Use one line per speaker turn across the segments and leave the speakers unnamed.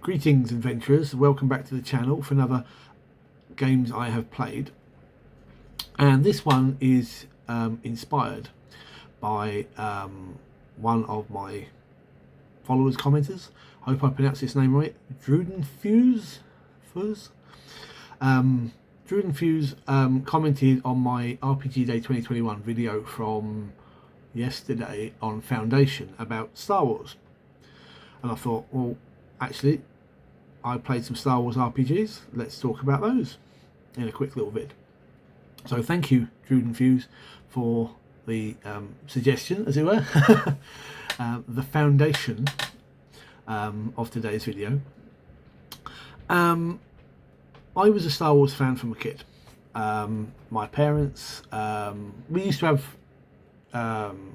Greetings adventurers, welcome back to the channel for another games I have played, and this one is inspired by one of my followers, commenters. I hope I pronounced his name right. Drudenfuse commented on my RPG Day 2021 video from yesterday on Foundation about Star Wars, and I thought, well, actually I played some Star Wars RPGs, let's talk about those in a quick little vid. So thank you, Drudenfuse, for the suggestion, as it were. The foundation of today's video. I was a Star Wars fan from a kid. My parents, we used to have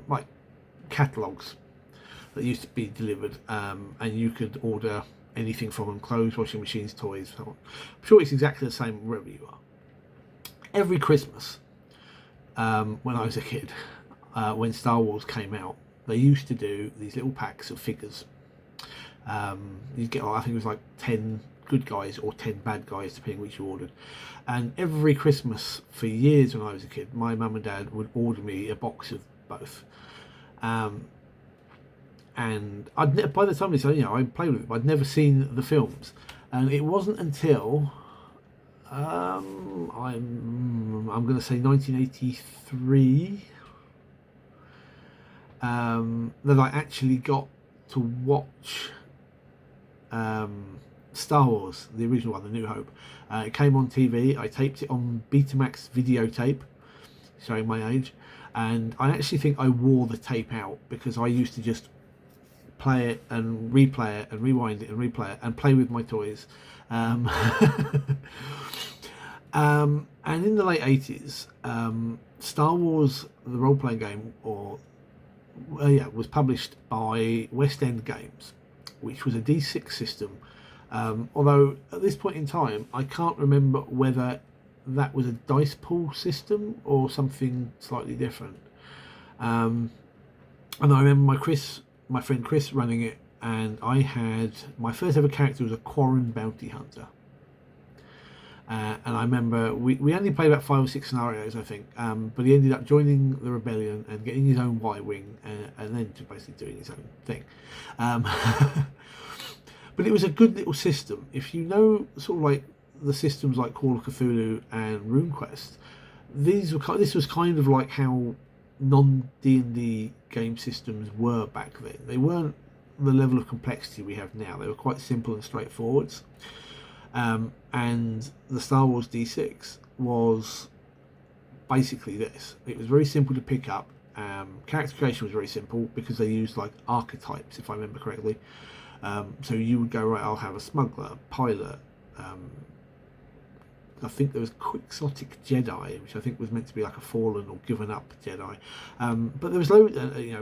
like catalogues that used to be delivered, and you could order anything from them: clothes, washing machines, toys, so on. I'm sure it's exactly the same wherever you are. Every Christmas, when I was a kid, when Star Wars came out, they used to do these little packs of figures. You'd get, I think it was like 10 good guys or 10 bad guys, depending which you ordered. And every Christmas for years when I was a kid, my mum and dad would order me a box of both. And by the time I played with it, but I'd never seen the films. And it wasn't until I'm going to say 1983 that I actually got to watch Star Wars, the original one, The New Hope. It came on TV. I taped it on Betamax videotape, showing my age, and I actually think I wore the tape out because I used to just play it and replay it and rewind it and replay it and play with my toys. And in the late 80s, Star Wars, the role-playing game, was published by West End Games, which was a D6 system. Although at this point in time, I can't remember whether that was a dice pool system or something slightly different. And I remember my friend Chris running it, and I had my first ever character was a Quarren bounty hunter. And I remember we only played about 5 or 6 scenarios, I think, but he ended up joining the rebellion and getting his own Y-wing, and then just basically doing his own thing. But it was a good little system. If you know sort of like the systems like Call of Cthulhu and RuneQuest, this was kind of like how non-D&D game systems were back then. They weren't the level of complexity we have now. They were quite simple and straightforward. And the Star Wars D6 was basically this. It was very simple to pick up. Character creation was very simple because they used like archetypes, if I remember correctly. So you would go, right, I'll have a smuggler, a pilot. I think there was Quixotic Jedi, which I think was meant to be like a fallen or given up Jedi. But there was loads,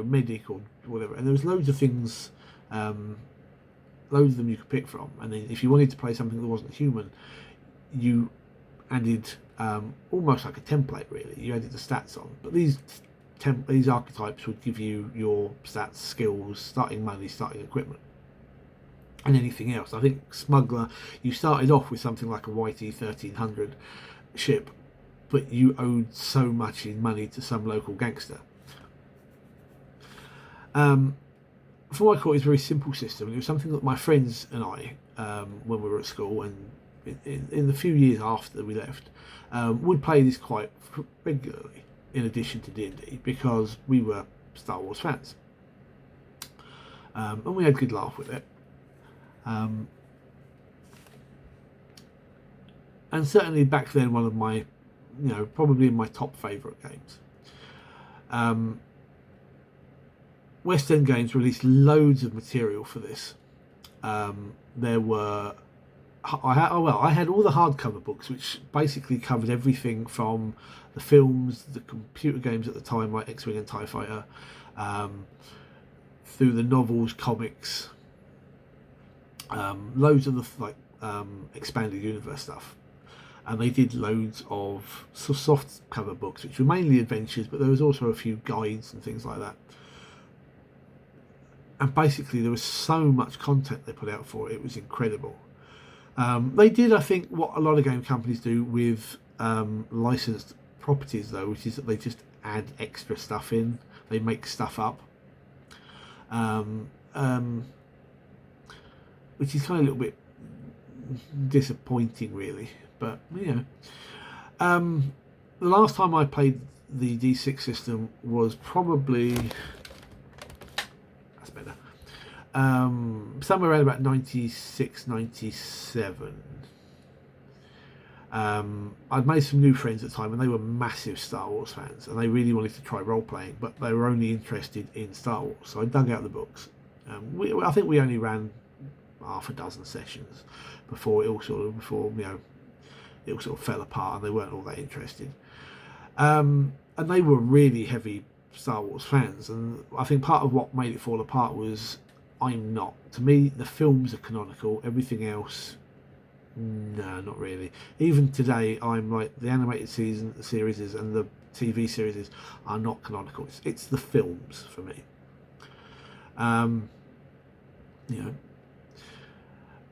medic or whatever, and there was loads of things, loads of them you could pick from. And then if you wanted to play something that wasn't human, you added almost like a template, really. You added the stats on, but these archetypes would give you your stats, skills, starting money, starting equipment, and anything else. I think smuggler, you started off with something like a YT 1300 ship, but you owed so much in money to some local gangster. For what I call it, it's a very simple system. It was something that my friends and I, when we were at school and in the few years after we left, would play this quite regularly in addition to D&D, because we were Star Wars fans, and we had a good laugh with it. And certainly back then, one of my, probably my top favourite games. West End Games released loads of material for this. There were, I had all the hardcover books, which basically covered everything from the films, the computer games at the time, like X-Wing and TIE Fighter, through the novels, comics, loads of the expanded universe stuff. And they did loads of soft cover books, which were mainly adventures, but there was also a few guides and things like that. and basically there was so much content they put out for it. It was incredible. They did, I think, what a lot of game companies do with licensed properties, though, which is that they just add extra stuff in. They make stuff up, which is kind of a little bit disappointing, really. But the last time I played the D6 system was probably, that's better, somewhere around about 96, 97. I'd made some new friends at the time, and they were massive Star Wars fans, and they really wanted to try role playing, but they were only interested in Star Wars. So I dug out the books. I think we only ran half a dozen sessions before it all sort of fell apart, and they weren't all that interested. And they were really heavy Star Wars fans, and I think part of what made it fall apart was I'm not. To me, the films are canonical. Everything else, no, not really. Even today, I'm like, the animated series and the TV series are not canonical. It's the films for me. And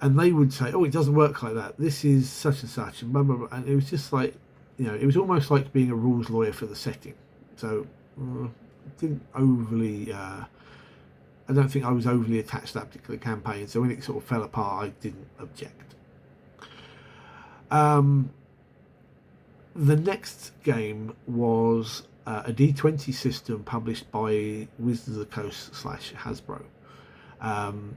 they would say, "Oh, it doesn't work like that. This is such and such," and blah blah blah. And it was just like, it was almost like being a rules lawyer for the setting. So, didn't overly. I don't think I was overly attached to that particular campaign. So when it sort of fell apart, I didn't object. The next game was a D20 system published by Wizards of the Coast / Hasbro. And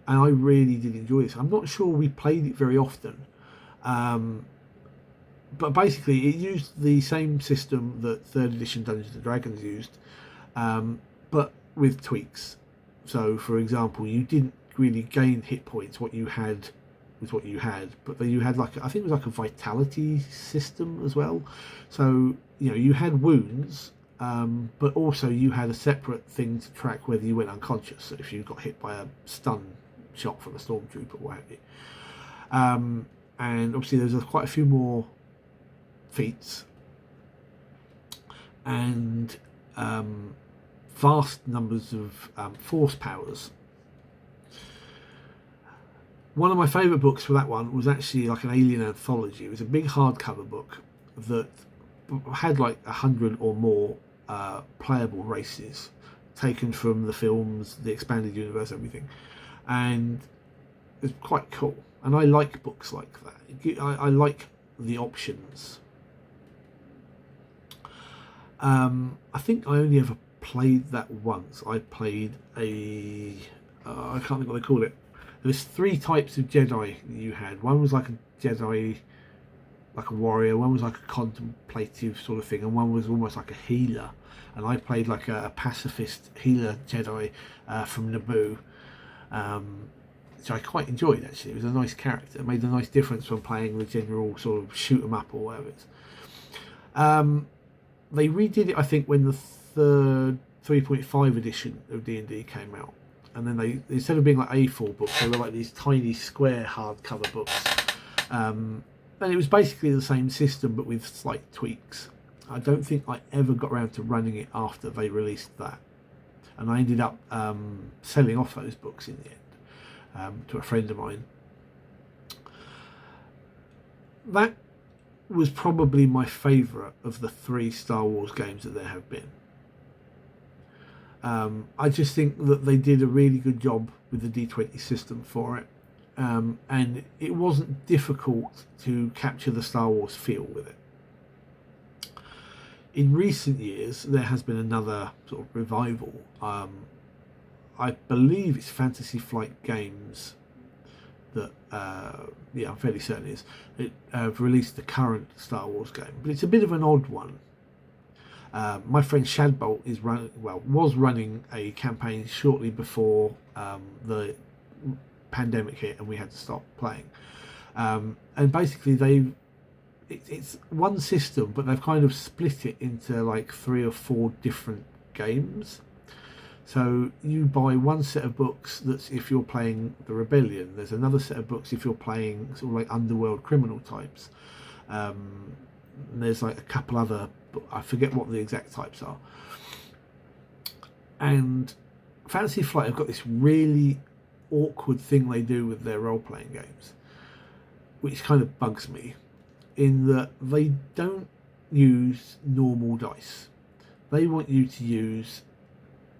I really did enjoy this. I'm not sure we played it very often. But basically it used the same system that 3rd edition Dungeons and Dragons used, but with tweaks. So for example, you didn't really gain hit points. What you had was what you had, but then you had I think it was like a vitality system as well. So you had wounds, but also you had a separate thing to track whether you went unconscious. So if you got hit by a stun shot from a stormtrooper or what have you. And obviously there's quite a few more feats and vast numbers of force powers. One of my favourite books for that one was actually like an alien anthology. It was a big hardcover book that had like 100 or more playable races taken from the films, the expanded universe, everything. And it's quite cool. And I like books like that. I like the options. I think I only ever played that once. I played I can't think what they called it. There's 3 types of Jedi you had. One was like a Jedi, like a warrior. One was like a contemplative sort of thing, and one was almost like a healer. And I played like a pacifist healer Jedi from Naboo, which I quite enjoyed actually. It was a nice character. It made a nice difference from playing the general sort of shoot 'em up or whatever it is. They redid it, I think, when the 3.5 edition of D&D came out. And then they, instead of being like A4 books, they were like these tiny square hardcover books. And it was basically the same system, but with slight tweaks. I don't think I ever got around to running it after they released that. And I ended up selling off those books in the end to a friend of mine. That was probably my favourite of the 3 Star Wars games that there have been. I just think that they did a really good job with the D20 system for it, and it wasn't difficult to capture the Star Wars feel with it. In recent years, there has been another sort of revival. I believe it's Fantasy Flight Games that, I'm fairly certain it is. It released the current Star Wars game, but it's a bit of an odd one. My friend Shadbolt was running a campaign shortly before the pandemic hit and we had to stop playing. And basically it's one system, but they've kind of split it into like 3 or 4 different games. So you buy one set of books that's if you're playing the Rebellion. There's another set of books if you're playing sort of like underworld criminal types. There's like a couple other, I forget what the exact types are. And Fantasy Flight have got this really awkward thing they do with their role-playing games, which kind of bugs me, in that they don't use normal dice. They want you to use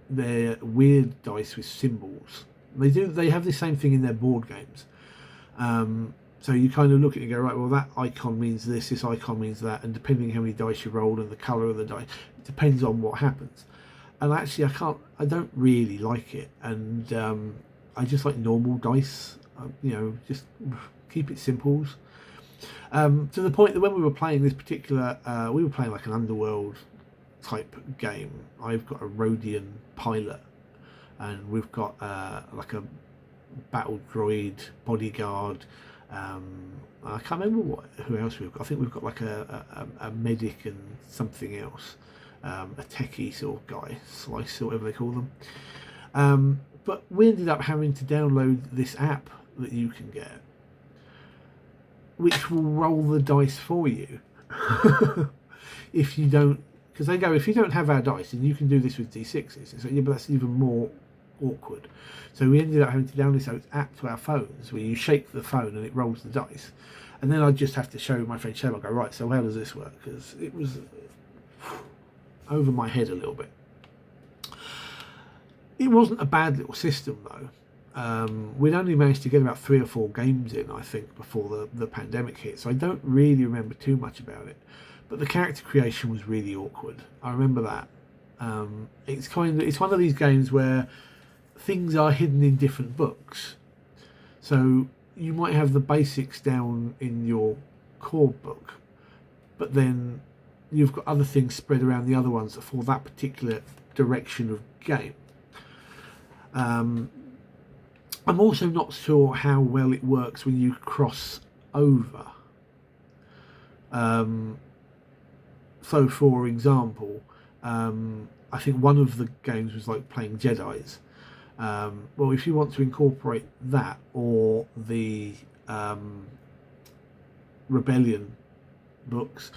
their weird dice with symbols. They have the same thing in their board games. So you kind of look at it and go, right, well, that icon means this icon means that, and depending how many dice you roll and the colour of the dice, it depends on what happens. And actually, I don't really like it, and I just like normal dice. Just keep it simples. To the point that when we were playing this particular, we were playing like an Underworld type game. I've got a Rhodian pilot, and we've got like a battle droid bodyguard. I can't remember who else we've got. I think we've got like a medic and something else, a techie sort of guy, slice or whatever they call them. But we ended up having to download this app that you can get, which will roll the dice for you. If you don't, because they go, if you don't have our dice, and you can do this with D6s. So yeah, but that's even more awkward. So we ended up having to download this app to our phones, where you shake the phone and it rolls the dice. And then I just have to show my friend Sherlock, go, right, so how does this work? Because it was over my head a little bit. It wasn't a bad little system though. We'd only managed to get about 3 or 4 games in, I think, before the pandemic hit, so I don't really remember too much about it. But the character creation was really awkward. I remember that. It's one of these games where things are hidden in different books. So you might have the basics down in your core book, but then you've got other things spread around the other ones for that particular direction of game. I'm also not sure how well it works when you cross over. So, for example, I think one of the games was like playing Jedis. Well, if you want to incorporate that or the Rebellion books,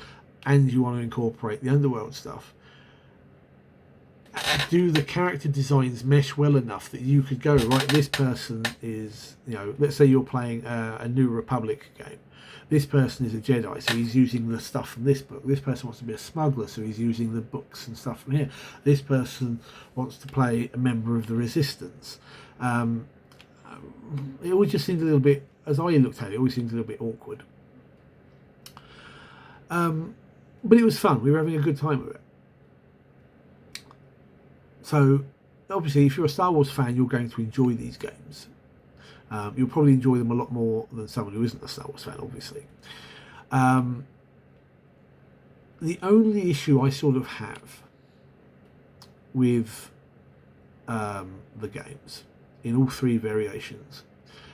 and you want to incorporate the Underworld stuff, do the character designs mesh well enough that you could go, right, this person is, let's say you're playing a New Republic game. This person is a Jedi, so he's using the stuff from this book. This person wants to be a smuggler, so he's using the books and stuff from here. This person wants to play a member of the Resistance. It always just seemed a little bit, as I looked at it, it always seemed a little bit awkward. But it was fun. We were having a good time with it. So, obviously, if you're a Star Wars fan, you're going to enjoy these games. You'll probably enjoy them a lot more than someone who isn't a Star Wars fan, obviously. The only issue I sort of have with the games, in all 3 variations,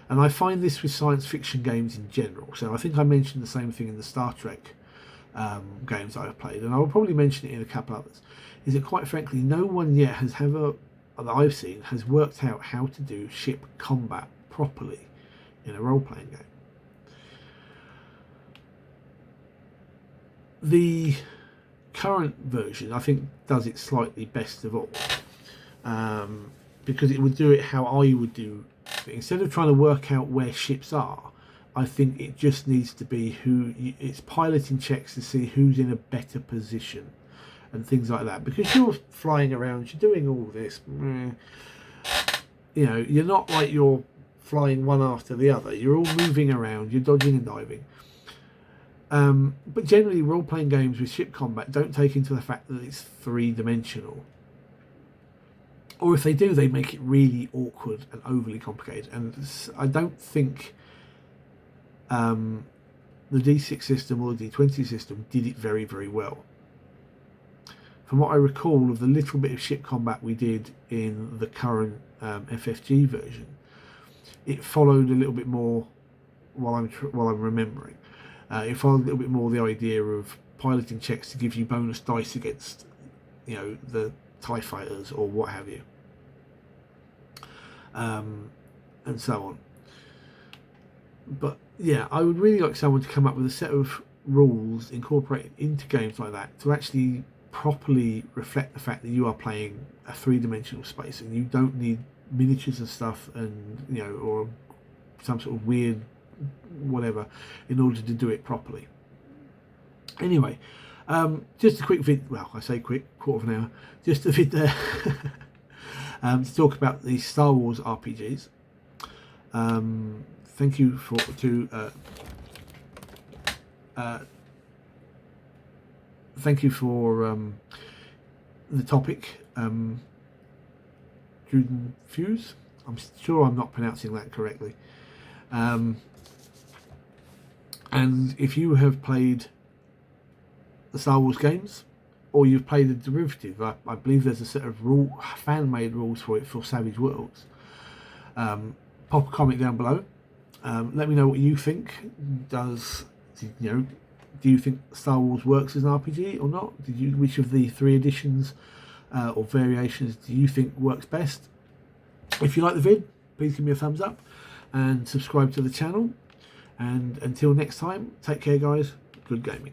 and I find this with science fiction games in general, so I think I mentioned the same thing in the Star Trek games I've played, and I will probably mention it in a couple others, is that quite frankly no one yet that I've seen has worked out how to do ship combat properly in a role-playing game. The current version, I think, does it slightly best of all, because it would do it how I would do it. Instead of trying to work out where ships are, I think it just needs to be it's piloting checks to see who's in a better position and things like that, because you're flying around, you're doing all this, you're not like you're flying one after the other, you're all moving around, you're dodging and diving. But generally role-playing games with ship combat don't take into the fact that it's 3-dimensional, or if they do, they make it really awkward and overly complicated. And I don't think the D6 system or the D20 system did it very, very well. From what I recall of the little bit of ship combat we did in the current FFG version, it followed a little bit more, while I'm remembering, it followed a little bit more the idea of piloting checks to give you bonus dice against, the TIE fighters or what have you, and so on. But yeah, I would really like someone to come up with a set of rules incorporated into games like that to actually properly reflect the fact that you are playing a three-dimensional space, and you don't need miniatures and stuff, and or some sort of weird whatever in order to do it properly. Anyway, just a quick vid. Well, I say quick, quarter of an hour. Just a vid there to talk about the Star Wars RPGs. Thank you thank you for the topic, Juden Fuse. I'm sure I'm not pronouncing that correctly. And if you have played the Star Wars games, or you've played the derivative, I believe there's a set of fan-made rules for it for Savage Worlds. Pop a comment down below. Let me know what you think. Do you think Star Wars works as an RPG or not? Which of the 3 editions or variations do you think works best? If you like the vid, please give me a thumbs up and subscribe to the channel. And until next time, take care, guys. Good gaming.